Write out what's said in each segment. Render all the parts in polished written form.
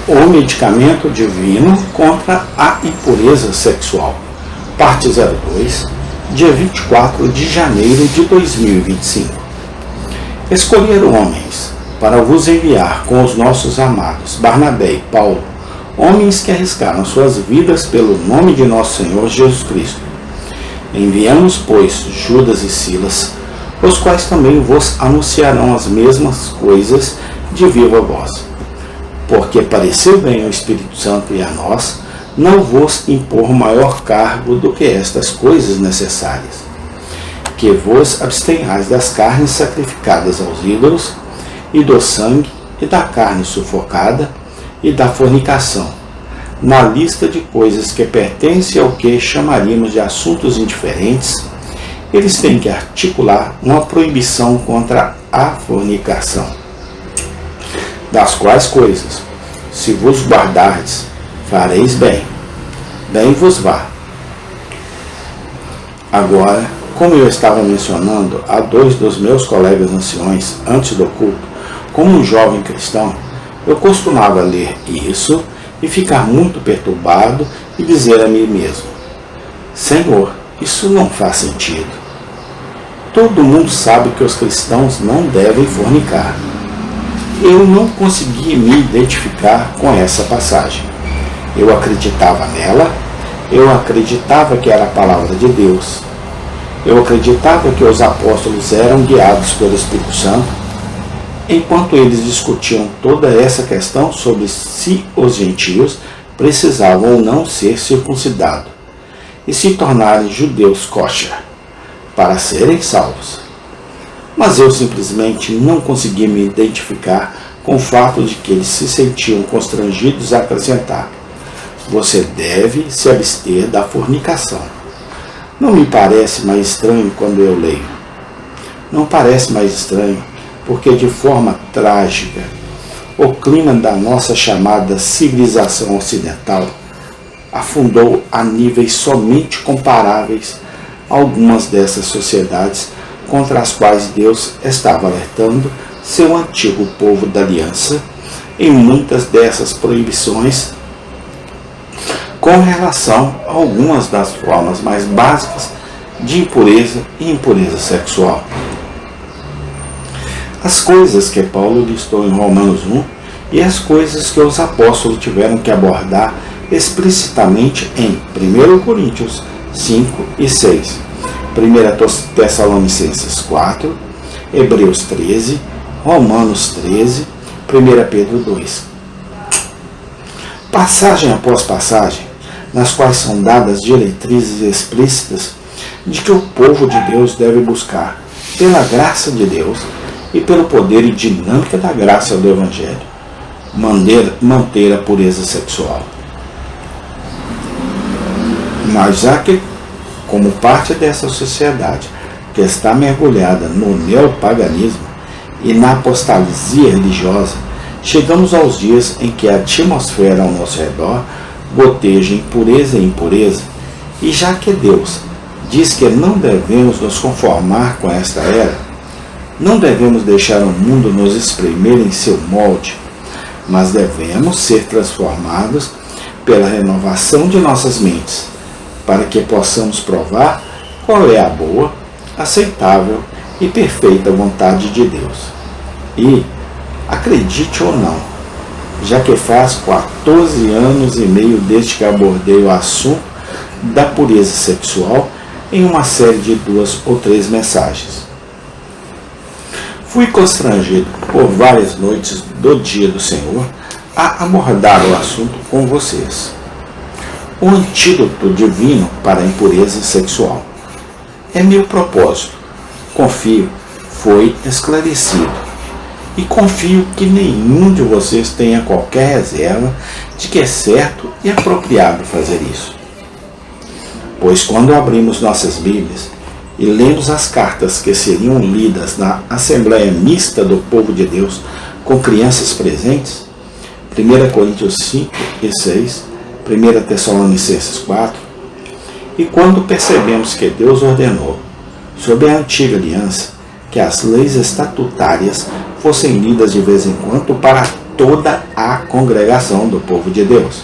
O medicamento divino contra a impureza sexual. Parte 02, dia 24 de janeiro de 2025. Escolheram homens para vos enviar com os nossos amados Barnabé e Paulo, homens que arriscaram suas vidas pelo nome de nosso Senhor Jesus Cristo. Enviamos, pois, Judas e Silas, os quais também vos anunciarão as mesmas coisas de viva voz. Porque pareceu bem ao Espírito Santo e a nós não vos impor maior cargo do que estas coisas necessárias, que vos abstenhais das carnes sacrificadas aos ídolos, e do sangue, e da carne sufocada, e da fornicação, na lista de coisas que pertencem ao que chamaríamos de assuntos indiferentes. Eles têm que articular uma proibição contra a fornicação, das quais coisas, se vos guardardes, fareis bem, bem vos vá. Agora, como eu estava mencionando a 2 dos meus colegas anciões antes do culto, como um jovem cristão, eu costumava ler isso e ficar muito perturbado e dizer a mim mesmo: Senhor, isso não faz sentido. Todo mundo sabe que os cristãos não devem fornicar. Eu não conseguia me identificar com essa passagem. Eu acreditava nela, eu acreditava que era a palavra de Deus, eu acreditava que os apóstolos eram guiados pelo Espírito Santo, enquanto eles discutiam toda essa questão sobre se os gentios precisavam ou não ser circuncidados e se tornarem judeus kosher para serem salvos. Mas eu simplesmente não conseguia me identificar com o fato de que eles se sentiam constrangidos a acrescentar: você deve se abster da fornicação. Não me parece mais estranho quando eu leio. Não parece mais estranho porque, de forma trágica, o clima da nossa chamada civilização ocidental afundou a níveis somente comparáveis a algumas dessas sociedades contra as quais Deus estava alertando seu antigo povo da aliança em muitas dessas proibições com relação a algumas das formas mais básicas de impureza e impureza sexual. As coisas que Paulo listou em Romanos 1 e as coisas que os apóstolos tiveram que abordar explicitamente em 1 Coríntios 5 e 6, 1 Tessalonicenses 4, Hebreus 13, Romanos 13, 1 Pedro 2. Passagem após passagem, nas quais são dadas diretrizes explícitas de que o povo de Deus deve buscar, pela graça de Deus e pelo poder e dinâmica da graça do Evangelho, manter a pureza sexual. Mas já que, como parte dessa sociedade que está mergulhada no neopaganismo e na apostasia religiosa, chegamos aos dias em que a atmosfera ao nosso redor goteja impureza e impureza, e já que Deus diz que não devemos nos conformar com esta era, não devemos deixar o mundo nos espremer em seu molde, mas devemos ser transformados pela renovação de nossas mentes, para que possamos provar qual é a boa, aceitável e perfeita vontade de Deus. E, acredite ou não, já que faz 14 anos e meio desde que abordei o assunto da pureza sexual em uma série de 2 ou 3 mensagens, fui constrangido por várias noites do dia do Senhor a abordar o assunto com vocês. O antídoto divino para a impureza sexual é meu propósito. Confio, foi esclarecido. E confio que nenhum de vocês tenha qualquer reserva de que é certo e apropriado fazer isso. Pois quando abrimos nossas Bíblias e lemos as cartas que seriam lidas na Assembleia Mista do Povo de Deus com crianças presentes, 1 Coríntios 5 e 6, 1 Tessalonicenses 4, e quando percebemos que Deus ordenou, sob a antiga aliança, que as leis estatutárias fossem lidas de vez em quando para toda a congregação do povo de Deus.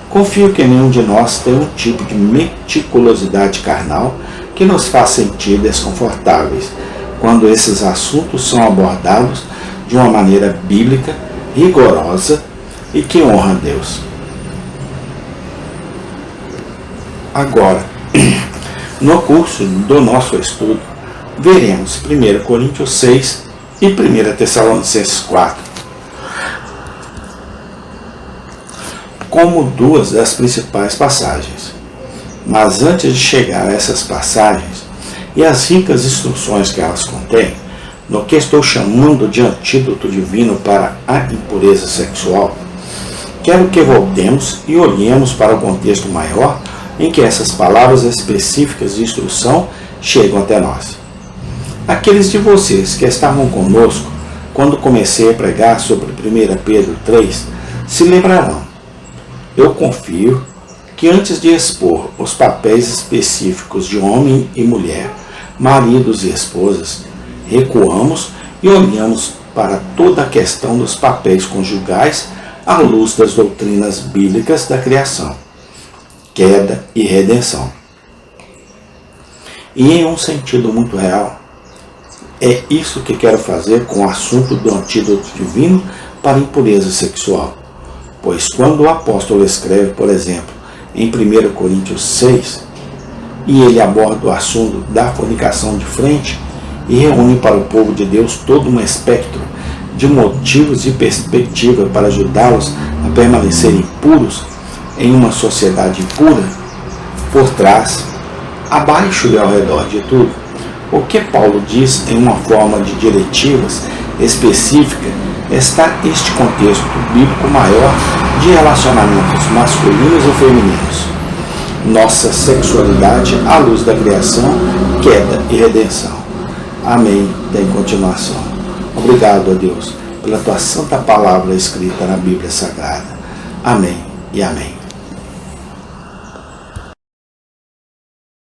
Confio que nenhum de nós tem um tipo de meticulosidade carnal que nos faz sentir desconfortáveis quando esses assuntos são abordados de uma maneira bíblica, rigorosa e que honra a Deus. Agora, no curso do nosso estudo, veremos 1 Coríntios 6 e 1 Tessalonicenses 4 como duas das principais passagens. Mas antes de chegar a essas passagens e as ricas instruções que elas contêm, no que estou chamando de antídoto divino para a impureza sexual, quero que voltemos e olhemos para o contexto maior em que essas palavras específicas de instrução chegam até nós. Aqueles de vocês que estavam conosco quando comecei a pregar sobre 1 Pedro 3 se lembrarão. Eu confio que antes de expor os papéis específicos de homem e mulher, maridos e esposas, recuamos e olhamos para toda a questão dos papéis conjugais à luz das doutrinas bíblicas da criação, queda e redenção. E em um sentido muito real, é isso que quero fazer com o assunto do antídoto divino para a impureza sexual. Pois quando o apóstolo escreve, por exemplo, em 1 Coríntios 6, e ele aborda o assunto da fornicação de frente e reúne para o povo de Deus todo um espectro de motivos e perspectiva para ajudá-los a permanecerem puros em uma sociedade impura, por trás, abaixo e ao redor de tudo, o que Paulo diz em uma forma de diretivas específica está este contexto bíblico maior de relacionamentos masculinos e femininos. Nossa sexualidade à luz da criação, queda e redenção. Amém. Tem continuação. Obrigado a Deus pela tua santa palavra escrita na Bíblia Sagrada. Amém e amém.